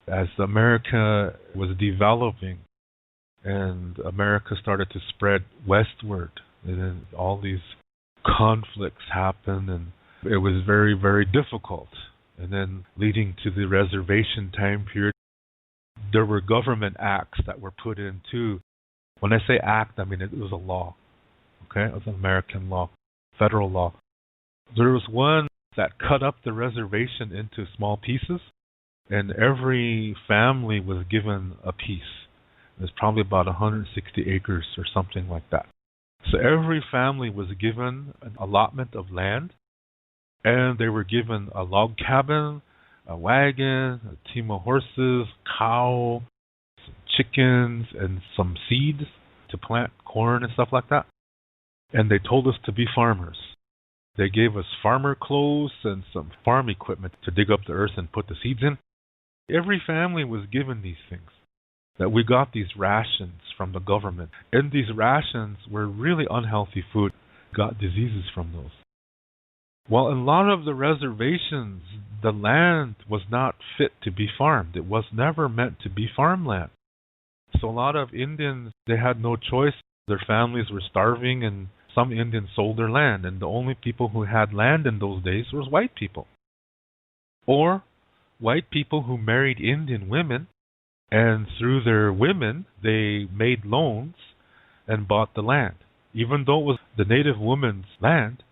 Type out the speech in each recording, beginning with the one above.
As America was developing and America started to spread westward, and then all these conflicts happened, and it was very, very difficult. And then leading to the reservation time period, there were government acts that were put in too. When I say act, I mean it was a law. Okay, it was an American law, federal law. There was one that cut up the reservation into small pieces, and every family was given a piece. It was probably about 160 acres or something like that. So every family was given an allotment of land, and they were given a log cabin, a wagon, a team of horses, cow, some chickens, and some seeds to plant corn and stuff like that. And they told us to be farmers. They gave us farmer clothes and some farm equipment to dig up the earth and put the seeds in. Every family was given these things. That we got these rations from the government. And these rations were really unhealthy food. Got diseases from those. Well, in a lot of the reservations, the land was not fit to be farmed. It was never meant to be farmland. So a lot of Indians, they had no choice. Their families were starving, and some Indians sold their land. And the only people who had land in those days was white people. Or white people who married Indian women, and through their women, they made loans and bought the land. Even though it was the native woman's land,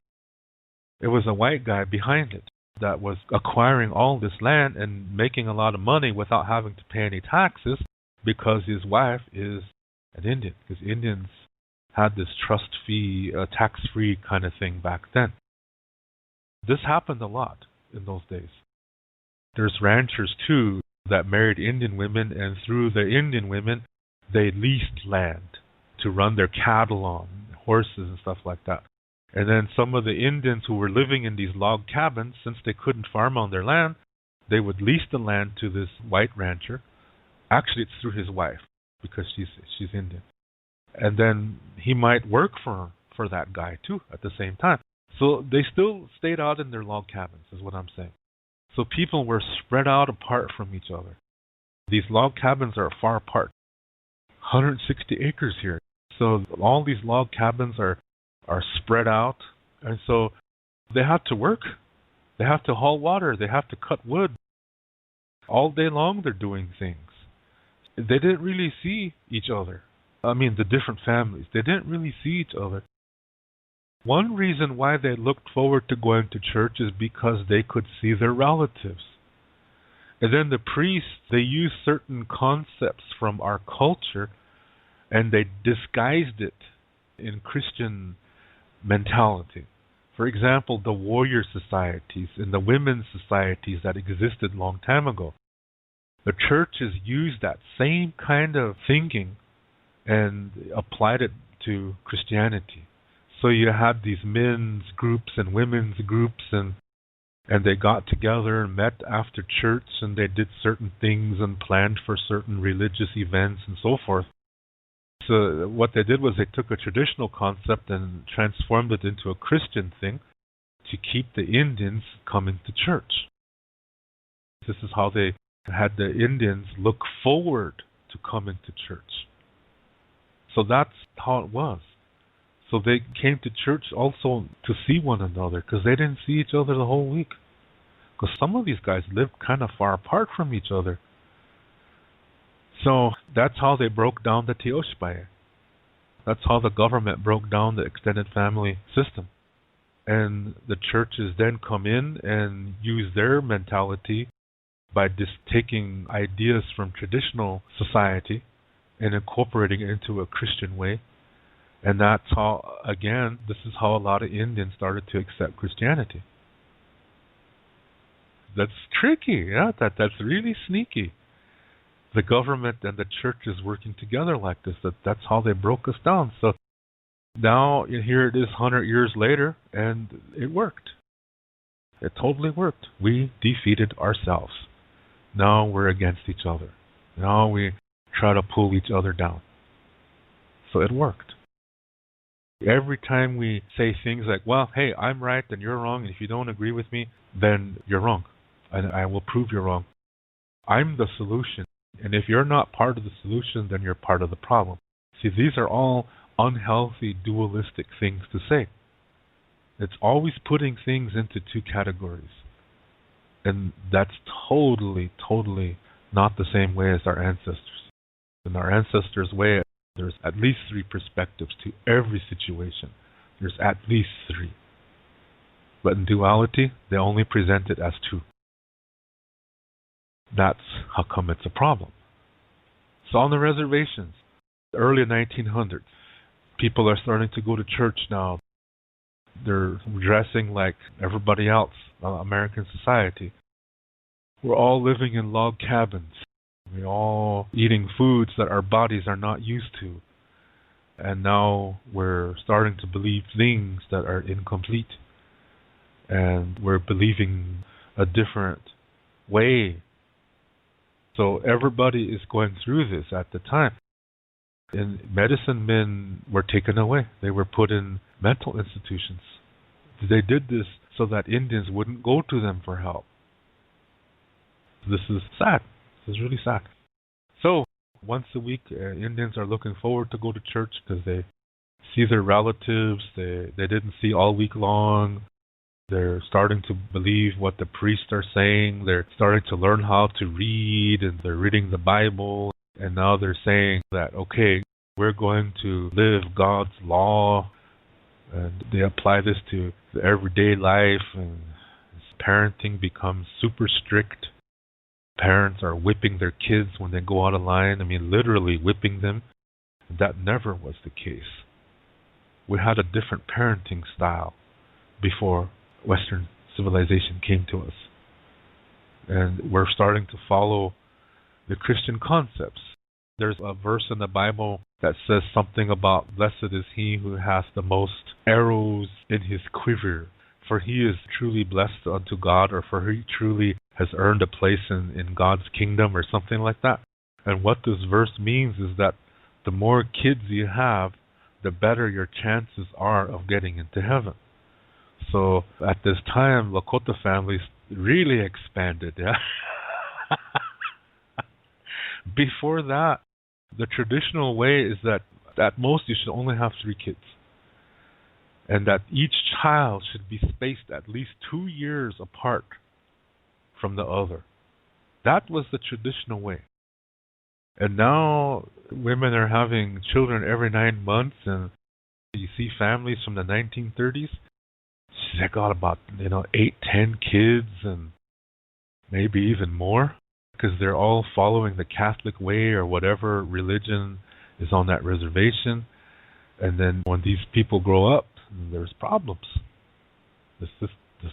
it was a white guy behind it that was acquiring all this land and making a lot of money without having to pay any taxes because his wife is an Indian. Because Indians had this trust fee, tax-free kind of thing back then. This happened a lot in those days. There's ranchers, too, that married Indian women, and through the Indian women, they leased land to run their cattle on, horses and stuff like that. And then some of the Indians who were living in these log cabins, since they couldn't farm on their land, they would lease the land to this white rancher. Actually, it's through his wife, because she's Indian. And then he might work for that guy, too, at the same time. So they still stayed out in their log cabins, is what I'm saying. So people were spread out apart from each other. These log cabins are far apart. 160 acres here. So all these log cabins are spread out. And so they have to work. They have to haul water. They have to cut wood. All day long they're doing things. They didn't really see each other. I mean, the different families. They didn't really see each other. One reason why they looked forward to going to church is because they could see their relatives. And then the priests, they used certain concepts from our culture and they disguised it in Christian mentality. For example, the warrior societies and the women's societies that existed a long time ago. The churches used that same kind of thinking and applied it to Christianity. So you had these men's groups and women's groups, and they got together and met after church, and they did certain things and planned for certain religious events and so forth. So what they did was they took a traditional concept and transformed it into a Christian thing to keep the Indians coming to church. This is how they had the Indians look forward to coming to church. So that's how it was. So they came to church also to see one another because they didn't see each other the whole week. Because some of these guys lived kind of far apart from each other. So that's how they broke down the Teoshpaye. That's how the government broke down the extended family system. And the churches then come in and use their mentality by just taking ideas from traditional society and incorporating it into a Christian way. And that's how, again, this is how a lot of Indians started to accept Christianity. That's tricky, yeah, that's really sneaky. The government and the churches working together like this, that's how they broke us down. So now here it is 100 years later, and it worked. It totally worked. We defeated ourselves. Now we're against each other. Now we try to pull each other down. So it worked. Every time we say things like, well, hey, I'm right and you're wrong, and if you don't agree with me, then you're wrong. And I will prove you're wrong. I'm the solution. And if you're not part of the solution, then you're part of the problem. See, these are all unhealthy, dualistic things to say. It's always putting things into two categories. And that's totally, totally not the same way as our ancestors. In our ancestors' way, there's at least three perspectives to every situation. There's at least three. But in duality, they only present it as two. That's how come it's a problem. So on the reservations, early 1900s, people are starting to go to church now. They're dressing like everybody else, American society. We're all living in log cabins. We're all eating foods that our bodies are not used to. And now we're starting to believe things that are incomplete. And we're believing a different way. So everybody is going through this at the time. And medicine men were taken away. They were put in mental institutions. They did this so that Indians wouldn't go to them for help. This is sad. This is really sad. So, once a week, Indians are looking forward to go to church because they see their relatives they didn't see all week long. They're starting to believe what the priests are saying. They're starting to learn how to read, and they're reading the Bible. And now they're saying that, okay, we're going to live God's law. And they apply this to the everyday life, and parenting becomes super strict. Parents are whipping their kids when they go out of line. I mean, literally whipping them. That never was the case. We had a different parenting style before Western civilization came to us. And we're starting to follow the Christian concepts. There's a verse in the Bible that says something about blessed is he who has the most arrows in his quiver, for he is truly blessed unto God, or for he truly has earned a place in God's kingdom, or something like that. And what this verse means is that the more kids you have, the better your chances are of getting into heaven. So at this time, Lakota families really expanded. Yeah. Before that, the traditional way is that at most you should only have 3 kids. And that each child should be spaced at least 2 years apart from the other. That was the traditional way. And now women are having children every 9 months, and you see families from the 1930s. They got about 8, 10 kids, and maybe even more, because they're all following the Catholic way or whatever religion is on that reservation. And then when these people grow up, there's problems. This is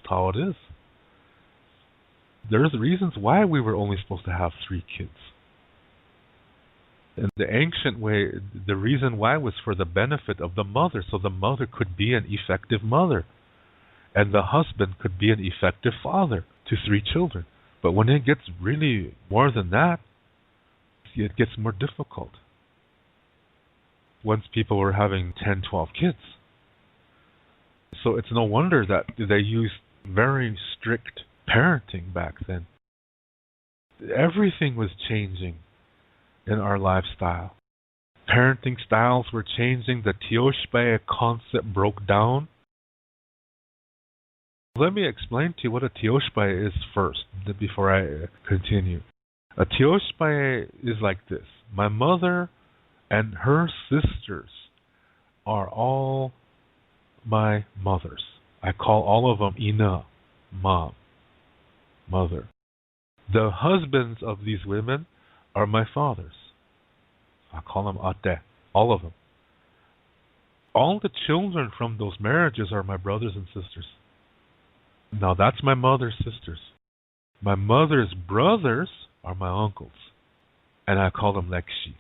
how it is. There's reasons why we were only supposed to have 3 kids. In the ancient way, the reason why was for the benefit of the mother, so the mother could be an effective mother, and the husband could be an effective father to 3 children. But when it gets really more than that, it gets more difficult. Once people were having 10, 12 kids. So it's no wonder that they used very strict parenting back then. Everything was changing in our lifestyle. Parenting styles were changing. The Tioshpae concept broke down. Let me explain to you what a Tioshpae is first, before I continue. A Tioshpae is like this. My mother and her sisters are all my mothers. I call all of them Ina, mom, mother. The husbands of these women are my fathers. I call them Ate, all of them. All the children from those marriages are my brothers and sisters. Now that's my mother's sisters. My mother's brothers are my uncles, and I call them Lekshi.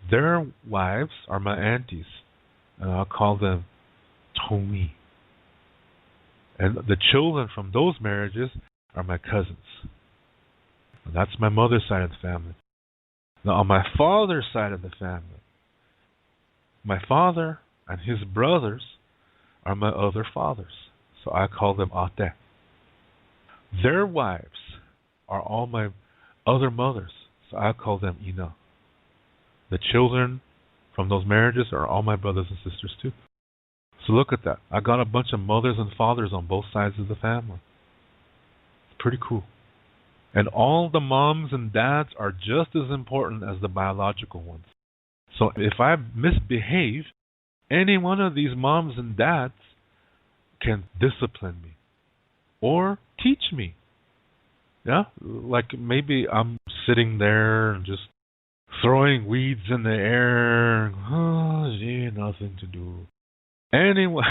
Their wives are my aunties, and I call them Tomi. And the children from those marriages are my cousins. And that's my mother's side of the family. Now on my father's side of the family, my father and his brothers are my other fathers. So I call them Ate. Their wives are all my other mothers. So I call them ina. The children from those marriages are all my brothers and sisters too. So look at that. I got a bunch of mothers and fathers on both sides of the family. It's pretty cool. And all the moms and dads are just as important as the biological ones. So if I misbehave, any one of these moms and dads can discipline me or teach me. Yeah? Like maybe I'm sitting there and just throwing weeds in the air. Oh, gee, nothing to do. Anyway,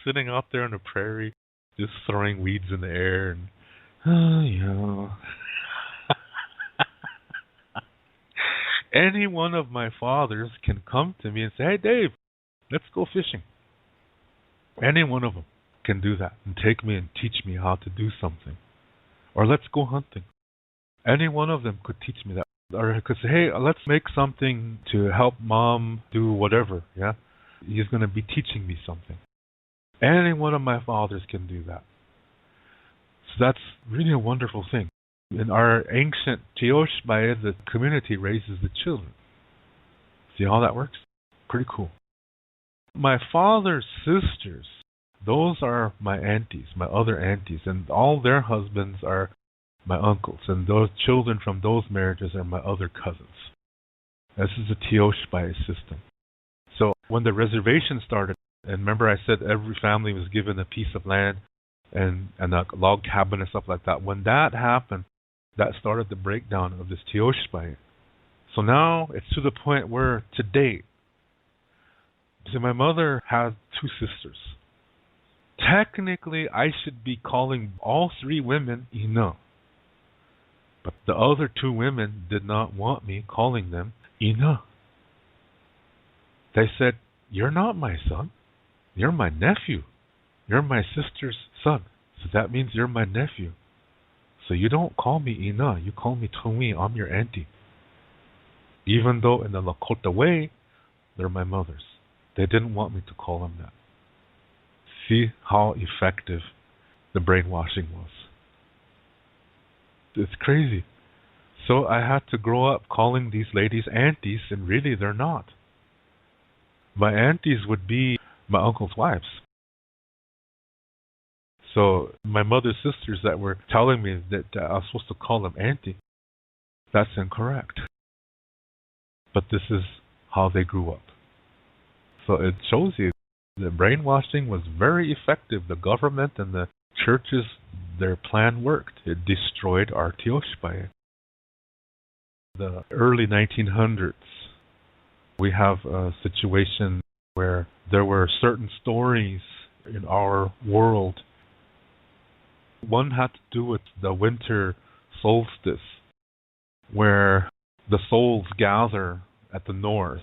sitting out there on the prairie, just throwing weeds in the air and, Any one of my fathers can come to me and say, hey, Dave, let's go fishing. Any one of them can do that and take me and teach me how to do something. Or let's go hunting. Any one of them could teach me that. Or I could say, hey, let's make something to help mom do whatever, yeah? He's going to be teaching me something. Any one of my fathers can do that. So that's really a wonderful thing. In our ancient Tioshbae, the community raises the children. See how that works? Pretty cool. My father's sisters, those are my aunties, my other aunties, and all their husbands are my uncles, and those children from those marriages are my other cousins. This is a Tioshbae system. So when the reservation started, and remember I said every family was given a piece of land and a log cabin and stuff like that. When that happened, that started the breakdown of this Tioshbae. So now it's to the point where today, so my mother had two sisters. Technically, I should be calling all three women ina. But the other two women did not want me calling them ina. They said, you're not my son. You're my nephew. You're my sister's son. So that means you're my nephew. So you don't call me ina. You call me Tumi. I'm your auntie. Even though in the Lakota way, they're my mothers. They didn't want me to call them that. See how effective the brainwashing was. It's crazy. So I had to grow up calling these ladies aunties, and really they're not. My aunties would be my uncle's wives. So my mother's sisters that were telling me that I was supposed to call them auntie, that's incorrect. But this is how they grew up. So it shows you the brainwashing was very effective. The government and the churches, their plan worked. It destroyed our Tioshbae. The early 1900s, we have a situation where there were certain stories in our world. One had to do with the winter solstice, where the souls gather at the north.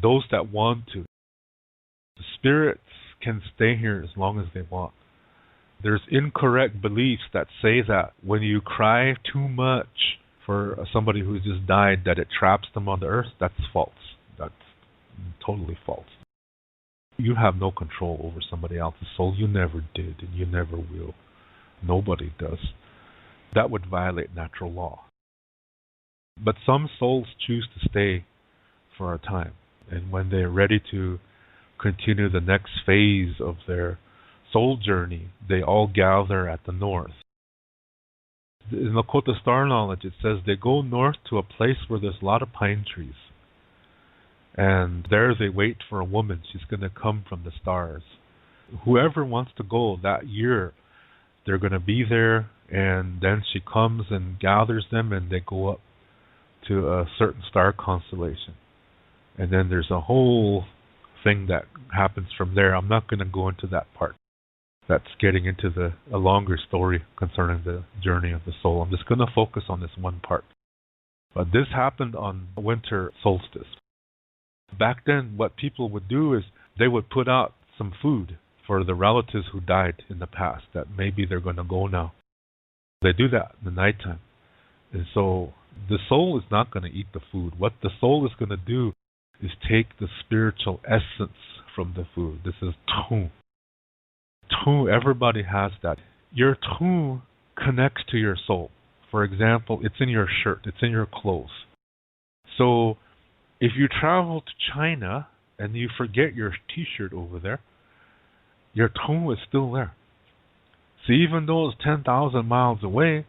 Those that want to. The spirits can stay here as long as they want. There's incorrect beliefs that say that when you cry too much for somebody who just died, that it traps them on the earth. That's false. That's totally false. You have no control over somebody else's soul. You never did, and you never will. Nobody does. That would violate natural law. But some souls choose to stay for a time. And when they're ready to continue the next phase of their soul journey, they all gather at the north. In Lakota star knowledge, it says they go north to a place where there's a lot of pine trees. And there they wait for a woman. She's going to come from the stars. Whoever wants to go that year, they're going to be there, and then she comes and gathers them, and they go up to a certain star constellation. And then there's a whole thing that happens from there. I'm not going to go into that part. That's getting into a longer story concerning the journey of the soul. I'm just going to focus on this one part. But this happened on winter solstice. Back then, what people would do is they would put out some food for the relatives who died in the past, that maybe they're going to go now. They do that in the nighttime. And so the soul is not going to eat the food. What the soul is going to do is take the spiritual essence from the food. This is tu. Tu, everybody has that. Your tu connects to your soul. For example, it's in your shirt, it's in your clothes. So if you travel to China and you forget your t-shirt over there, your tone is still there. So even though it's 10,000 miles away,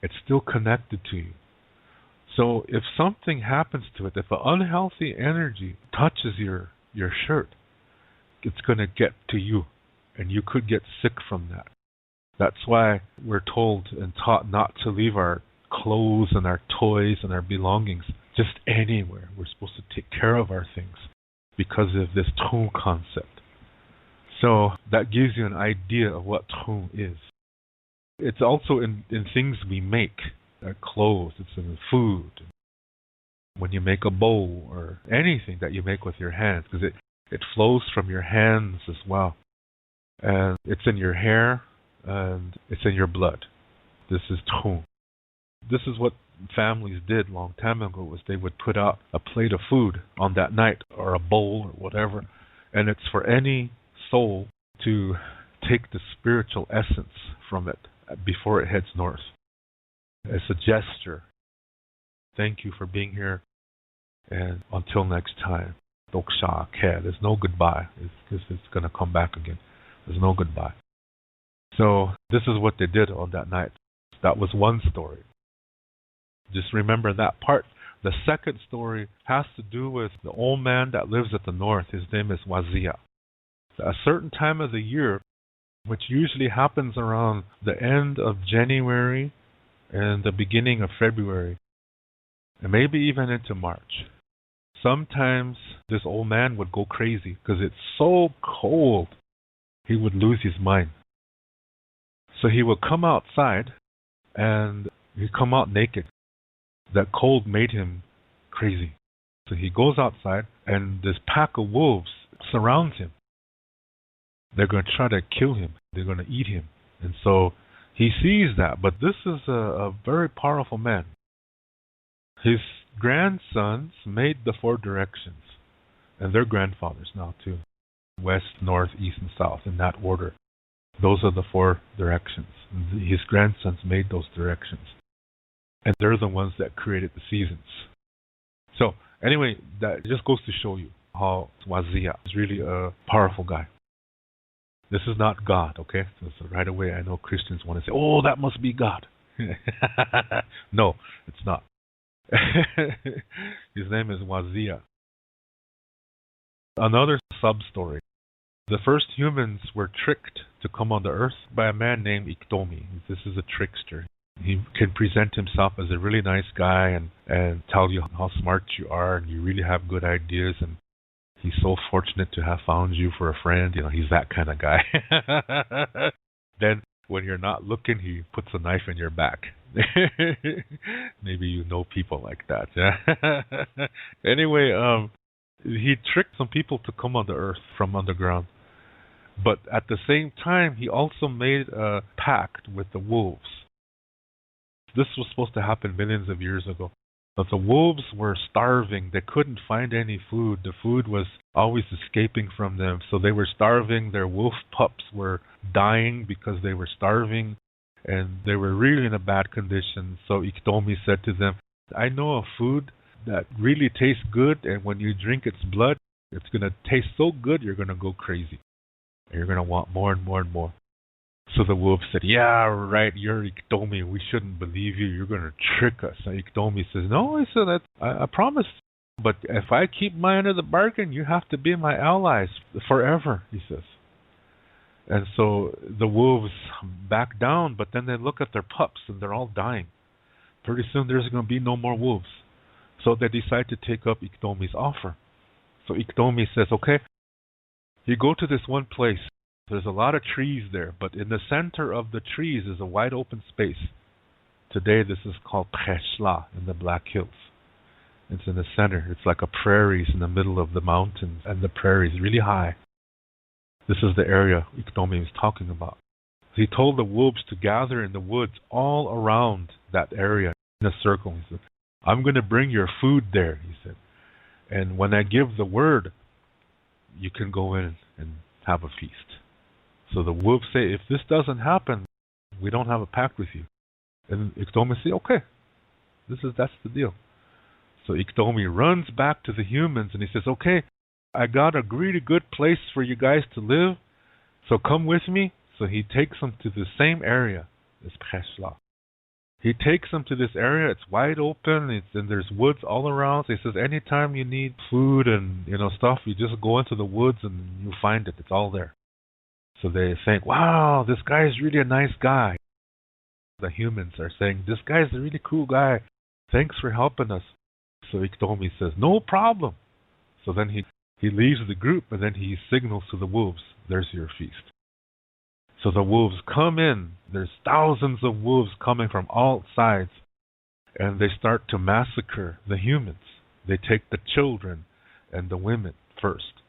it's still connected to you. So if something happens to it, if an unhealthy energy touches your shirt, it's going to get to you, and you could get sick from that. That's why we're told and taught not to leave our clothes and our toys and our belongings just anywhere. We're supposed to take care of our things because of this tone concept. So that gives you an idea of what tone is. It's also in things we make, our clothes, it's in food. When you make a bowl or anything that you make with your hands, because it flows from your hands as well. And it's in your hair and it's in your blood. This is tone. This is what families did a long time ago, was they would put out a plate of food on that night or a bowl or whatever. And it's for any soul to take the spiritual essence from it before it heads north. As a gesture. Thank you for being here. And until next time. Doksha Ke. There's no goodbye. It's going to come back again. There's no goodbye. So this is what they did on that night. That was one story. Just remember that part. The second story has to do with the old man that lives at the north. His name is Wazia. A certain time of the year, which usually happens around the end of January and the beginning of February, and maybe even into March. Sometimes this old man would go crazy because it's so cold, he would lose his mind. So he would come outside and he'd come out naked. That cold made him crazy. So he goes outside and this pack of wolves surrounds him. They're going to try to kill him. They're going to eat him. And so he sees that. But this is a very powerful man. His grandsons made the four directions. And they're grandfathers now too. West, north, east, and south in that order. Those are the four directions. His grandsons made those directions. And they're the ones that created the seasons. So anyway, that just goes to show you how Wazia is really a powerful guy. This is not God, okay? So right away I know Christians want to say, oh, that must be God. No, it's not. His name is Wazia. Another sub-story. The first humans were tricked to come on the earth by a man named Iktomi. This is a trickster. He can present himself as a really nice guy and tell you how smart you are and you really have good ideas, and he's so fortunate to have found you for a friend. You know, he's that kind of guy. Then when you're not looking, he puts a knife in your back. Maybe you know people like that. Yeah? Anyway, he tricked some people to come on the earth from underground. But at the same time, he also made a pact with the wolves. This was supposed to happen millions of years ago. But the wolves were starving. They couldn't find any food. The food was always escaping from them. So they were starving. Their wolf pups were dying because they were starving. And they were really in a bad condition. So Iktomi said to them, I know a food that really tastes good. And when you drink its blood, it's going to taste so good, you're going to go crazy. And you're going to want more and more and more. So the wolf said, yeah, right, you're Iktomi. We shouldn't believe you. You're going to trick us. And Iktomi says, no, I said, I promise. But if I keep my end of the bargain, you have to be my allies forever, he says. And so the wolves back down, but then they look at their pups and they're all dying. Pretty soon there's going to be no more wolves. So they decide to take up Iktomi's offer. So Iktomi says, okay, you go to this one place. There's a lot of trees there, but in the center of the trees is a wide open space. Today this is called Treshla in the Black Hills. It's in the center. It's like a prairie in the middle of the mountains, and the prairie is really high. This is the area Iktomi is talking about. He told the wolves to gather in the woods all around that area in a circle. He said, I'm going to bring your food there, he said. And when I give the word, you can go in and have a feast. So the wolves say, if this doesn't happen, We don't have a pact with you. And Iktomi says, okay, that's the deal. So Iktomi runs back to the humans and he says, okay, I got a really good place for you guys to live, so come with me. So he takes them to the same area, this Preshla. He takes them to this area. It's wide open. And there's woods all around. So he says, anytime you need food and stuff, you just go into the woods and you find it. It's all there. So they think, wow, this guy is really a nice guy. The humans are saying, this guy's a really cool guy. Thanks for helping us. So Iktomi says, no problem. So then he leaves the group and then he signals to the wolves, there's your feast. So the wolves come in. There's thousands of wolves coming from all sides. And they start to massacre the humans. They take the children and the women first.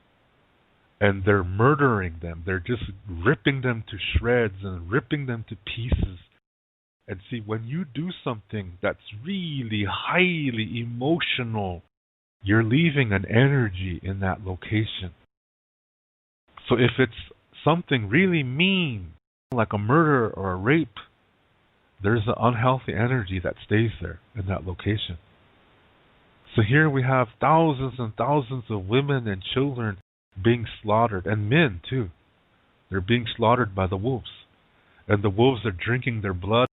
And they're murdering them. They're just ripping them to shreds and ripping them to pieces. And see, when you do something that's really highly emotional, you're leaving an energy in that location. So if it's something really mean, like a murder or a rape, there's an unhealthy energy that stays there in that location. So here we have thousands and thousands of women and children being slaughtered, and men too. They're being slaughtered by the wolves. And the wolves are drinking their blood,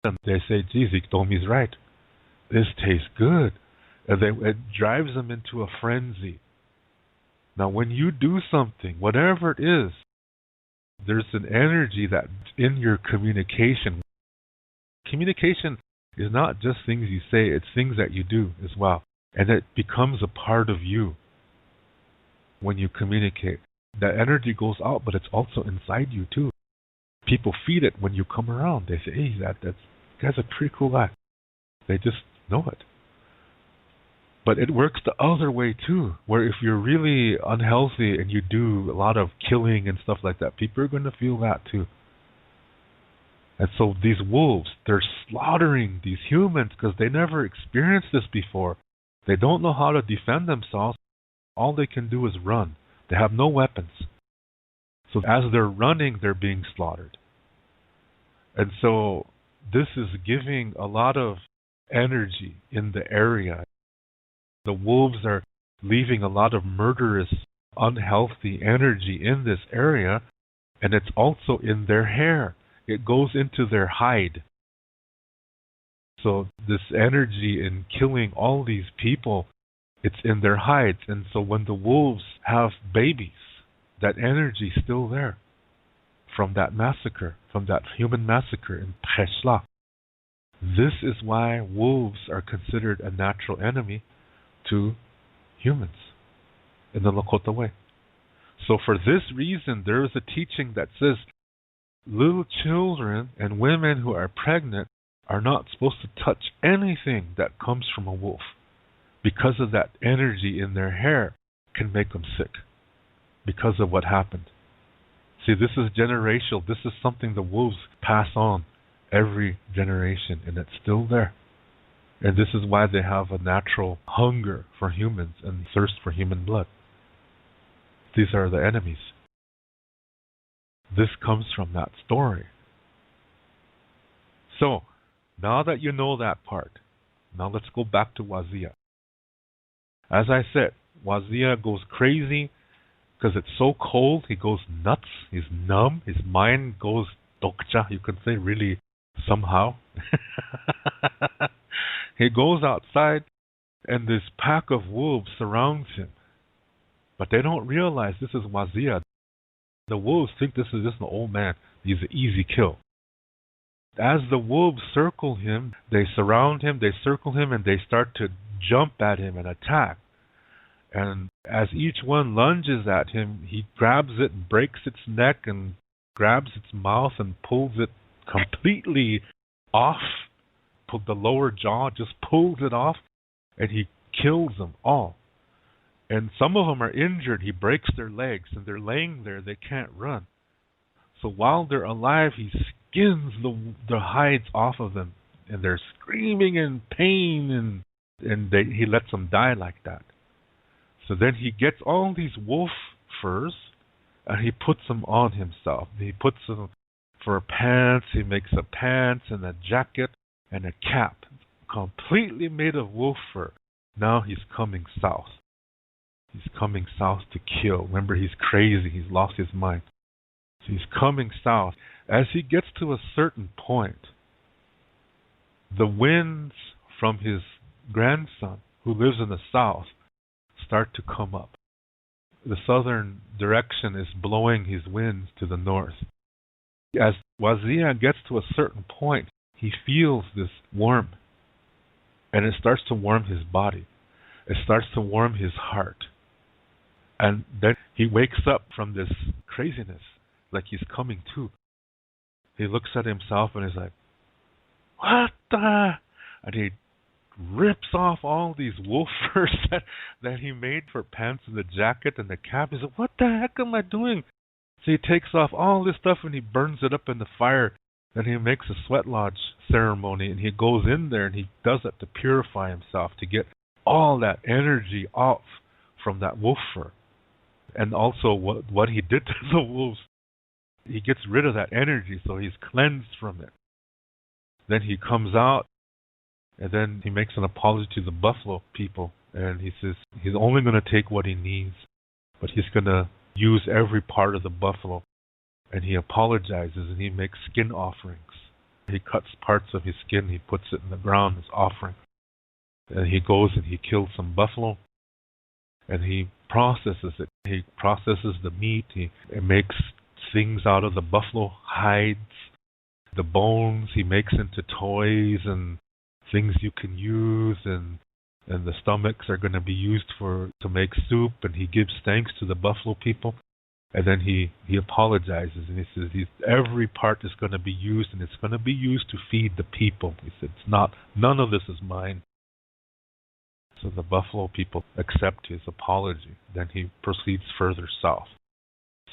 and they say, geez, Iktomi's right. This tastes good. And it drives them into a frenzy. Now, when you do something, whatever it is, there's an energy that's in your communication. Communication is not just things you say, it's things that you do as well. And it becomes a part of you when you communicate. That energy goes out, but it's also inside you too. People feel it when you come around. They say, hey, that guy's a pretty cool guy. They just know it. But it works the other way too, where if you're really unhealthy and you do a lot of killing and stuff like that, people are going to feel that too. And so these wolves, they're slaughtering these humans because they never experienced this before. They don't know how to defend themselves. All they can do is run. They have no weapons. So as they're running, they're being slaughtered. And so this is giving a lot of energy in the area. The wolves are leaving a lot of murderous, unhealthy energy in this area, and it's also in their hair. It goes into their hide. So this energy in killing all these people, it's in their hides. And so when the wolves have babies, that energy is still there from that massacre, from that human massacre in Preshla. This is why wolves are considered a natural enemy to humans in the Lakota way. So for this reason, there is a teaching that says little children and women who are pregnant are not supposed to touch anything that comes from a wolf, because of that energy in their hair can make them sick because of what happened. See, this is generational. This is something the wolves pass on every generation, and it's still there. And this is why they have a natural hunger for humans and thirst for human blood. These are the enemies. This comes from that story. So, now that you know that part, now let's go back to Wazia. As I said, Wazia goes crazy because it's so cold. He goes nuts. He's numb. His mind goes dokcha, you can say, really somehow. He goes outside and this pack of wolves surrounds him. But they don't realize this is Wazia. The wolves think this is just an old man. He's an easy kill. As the wolves circle him, they surround him, they circle him, and they start to jump at him and attack. And as each one lunges at him, he grabs it and breaks its neck and grabs its mouth and pulls it completely off. The lower jaw just pulls it off, and he kills them all. And some of them are injured. He breaks their legs, and they're laying there. They can't run. So while they're alive, he skins the hides off of them, and they're screaming in pain, and he lets them die like that. So then he gets all these wolf furs, and he puts them on himself. He puts them for pants. He makes a pants and a jacket and a cap, completely made of wolf fur. Now he's coming south. He's coming south to kill. Remember, he's crazy. He's lost his mind. So he's coming south. As he gets to a certain point, the winds from his grandson, who lives in the south, start to come up. The southern direction is blowing his winds to the north. As Wazia gets to a certain point, he feels this warmth, and it starts to warm his body. It starts to warm his heart. And then he wakes up from this craziness, like he's coming to. He looks at himself and is like, what the? And he rips off all these wolf furs that he made for pants and the jacket and the cap. He said, what the heck am I doing? So he takes off all this stuff and he burns it up in the fire. Then he makes a sweat lodge ceremony and he goes in there and he does it to purify himself, to get all that energy off from that wolf fur. And also what he did to the wolves, he gets rid of that energy, so he's cleansed from it. Then he comes out, and then he makes an apology to the buffalo people, and he says he's only going to take what he needs, but he's going to use every part of the buffalo. And he apologizes, and he makes skin offerings. He cuts parts of his skin, he puts it in the ground as offering. And he goes and he kills some buffalo, and he processes it. He processes the meat. He makes things out of the buffalo hides, the bones. He makes into toys and things you can use, and the stomachs are going to be used to make soup. And he gives thanks to the buffalo people, and then he apologizes and he says every part is going to be used, and it's going to be used to feed the people. He said none of this is mine. So the buffalo people accept his apology. Then he proceeds further south.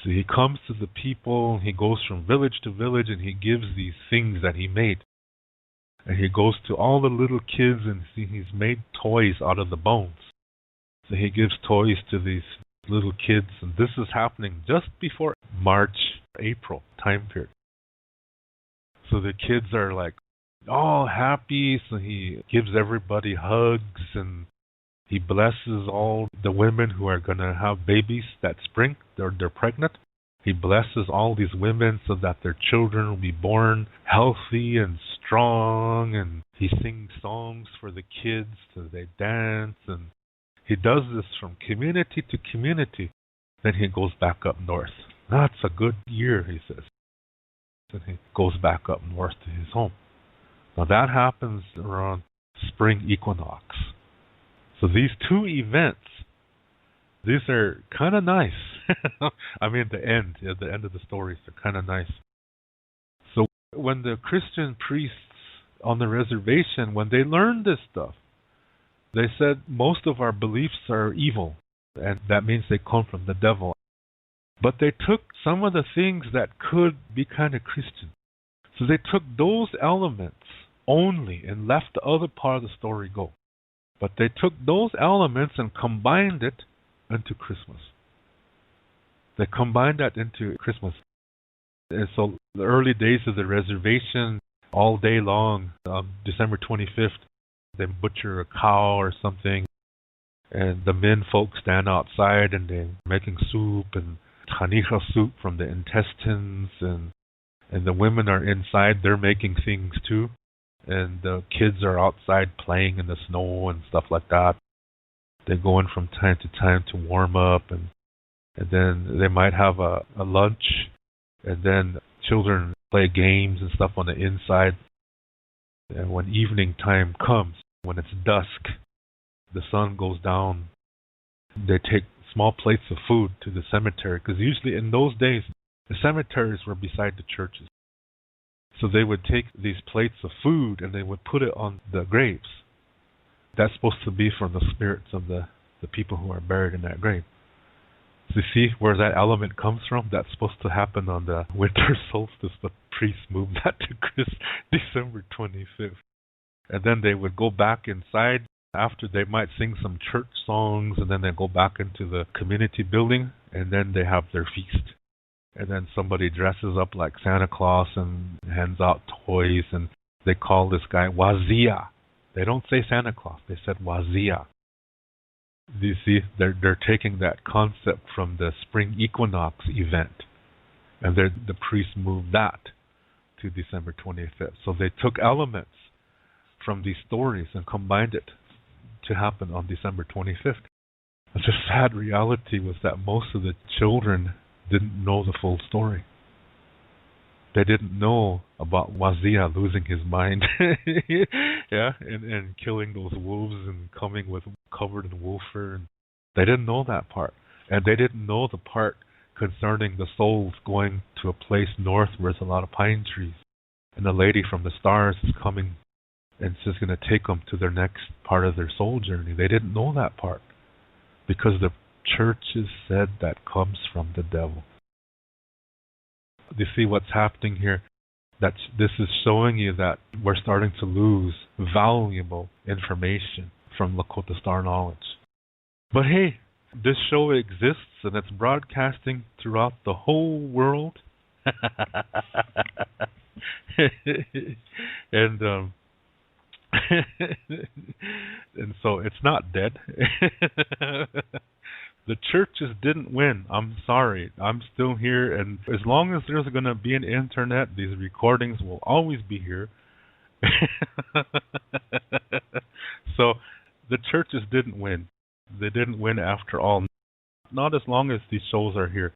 So he comes to the people, he goes from village to village, and he gives these things that he made. And he goes to all the little kids, and he's made toys out of the bones. So he gives toys to these little kids, and this is happening just before March, April time period. So the kids are like all happy, so he gives everybody hugs, and he blesses all the women who are going to have babies that spring. They're pregnant. He blesses all these women so that their children will be born healthy and strong. And he sings songs for the kids so they dance. And he does this from community to community. Then he goes back up north. That's a good year, he says. Then he goes back up north to his home. Now that happens around spring equinox. So these two events, these are kind of nice. I mean, at the end of the stories, they're kind of nice. So when the Christian priests on the reservation, when they learned this stuff, they said most of our beliefs are evil, and that means they come from the devil. But they took some of the things that could be kind of Christian. So they took those elements only and left the other part of the story go. But they took those elements and combined it into Christmas. They combined that into Christmas. And so the early days of the reservation, all day long, December 25th, they butcher a cow or something, and the men folks stand outside and they're making soup and tanija soup from the intestines, and the women are inside, they're making things too. And the kids are outside playing in the snow and stuff like that. They go in from time to time to warm up, and then they might have a lunch, and then children play games and stuff on the inside. And when evening time comes, when it's dusk, the sun goes down, they take small plates of food to the cemetery, because usually in those days, the cemeteries were beside the churches. So they would take these plates of food and they would put it on the graves. That's supposed to be for the spirits of the people who are buried in that grave. So you see where that element comes from? That's supposed to happen on the winter solstice, but priests moved that to December 25th. And then they would go back inside. After, they might sing some church songs, and then they go back into the community building, and then they have their feast. And then somebody dresses up like Santa Claus and hands out toys, and they call this guy Wazia. They don't say Santa Claus, they said Wazia. You see, they're taking that concept from the spring equinox event, and the priests moved that to December 25th. So they took elements from these stories and combined it to happen on December 25th. The sad reality was that most of the children didn't know the full story. They didn't know about Wazia losing his mind, yeah, and killing those wolves and coming with covered in wolf fur. And they didn't know that part, and they didn't know the part concerning the souls going to a place north where there's a lot of pine trees, and the lady from the stars is coming, and she's going to take them to their next part of their soul journey. They didn't know that part because the churches said that comes from the devil. You see what's happening here? This is showing you that we're starting to lose valuable information from Lakota Star knowledge. But hey, this show exists and it's broadcasting throughout the whole world. and and so it's not dead. The churches didn't win. I'm sorry. I'm still here, and as long as there's going to be an internet, these recordings will always be here. So the churches didn't win. They didn't win after all. Not as long as these shows are here.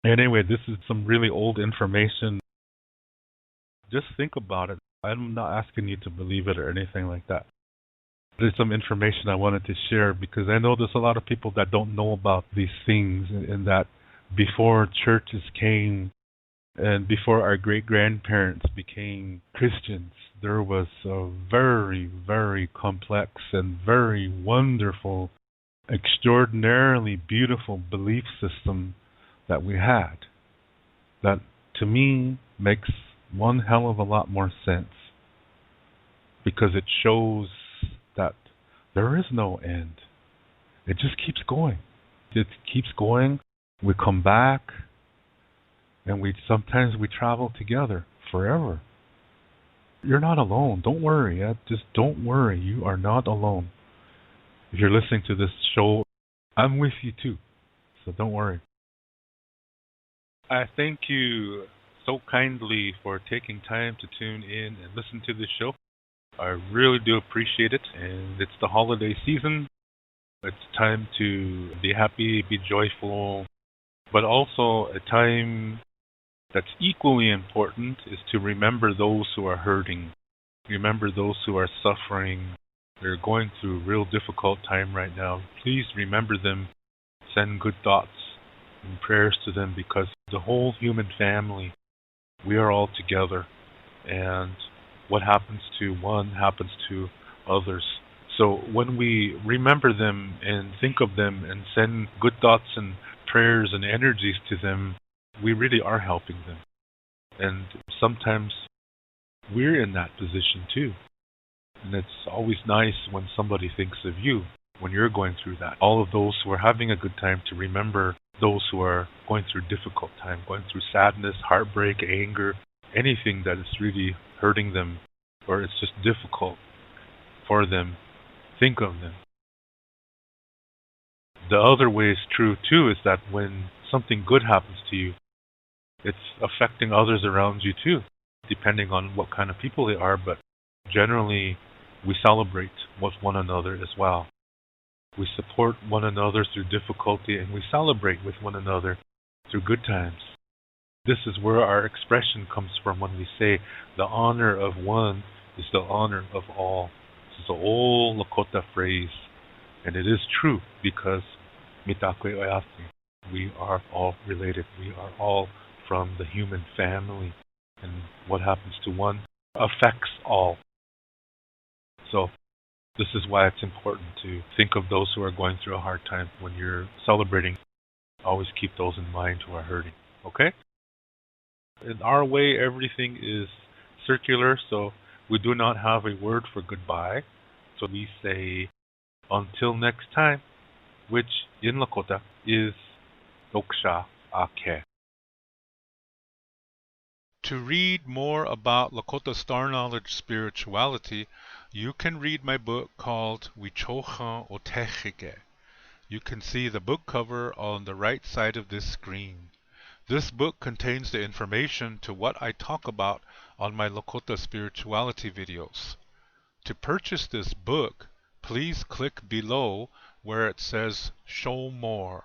Anyway, this is some really old information. Just think about it. I'm not asking you to believe it or anything like that. There's some information I wanted to share because I know there's a lot of people that don't know about these things, and that before churches came and before our great-grandparents became Christians, there was a very, very complex and very wonderful, extraordinarily beautiful belief system that we had that, to me, makes one hell of a lot more sense because it shows that there is no end. It just keeps going. It keeps going. We come back, and sometimes we travel together forever. You're not alone. Don't worry. Just don't worry. You are not alone. If you're listening to this show, I'm with you too. So don't worry. I thank you so kindly for taking time to tune in and listen to this show. I really do appreciate it, and it's the holiday season. It's time to be happy, be joyful, but also a time that's equally important is to remember those who are hurting, remember those who are suffering. They're going through a real difficult time right now. Please remember them, send good thoughts and prayers to them because the whole human family, we are all together, and what happens to one happens to others. So when we remember them and think of them and send good thoughts and prayers and energies to them, we really are helping them. And sometimes we're in that position too. And it's always nice when somebody thinks of you when you're going through that. All of those who are having a good time to remember those who are going through difficult time, going through sadness, heartbreak, anger, anything that is really hurting them or it's just difficult for them, think of them. The other way is true too, is that when something good happens to you, it's affecting others around you too, depending on what kind of people they are, but generally we celebrate with one another as well. We support one another through difficulty, and we celebrate with one another through good times. This is where our expression comes from when we say the honor of one is the honor of all. This is an old Lakota phrase, and it is true because mitakwe oyate, we are all related. We are all from the human family, and what happens to one affects all. So this is why it's important to think of those who are going through a hard time when you're celebrating. Always keep those in mind who are hurting. Okay? In our way, everything is circular, so we do not have a word for goodbye. So we say, until next time, which in Lakota is Doksha Ake. To read more about Lakota Star Knowledge spirituality, you can read my book called Wichocha Otechike. You can see the book cover on the right side of this screen. This book contains the information to what I talk about on my Lakota spirituality videos. To purchase this book, please click below where it says Show More.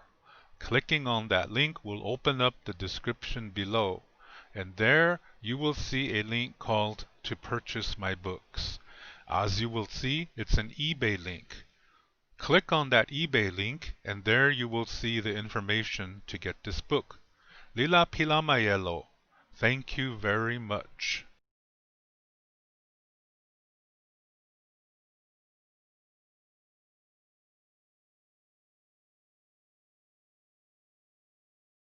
Clicking on that link will open up the description below, and there you will see a link called To Purchase My Books. As you will see, it's an eBay link. Click on that eBay link, and there you will see the information to get this book. Lila Pila Mayelo. Thank you very much.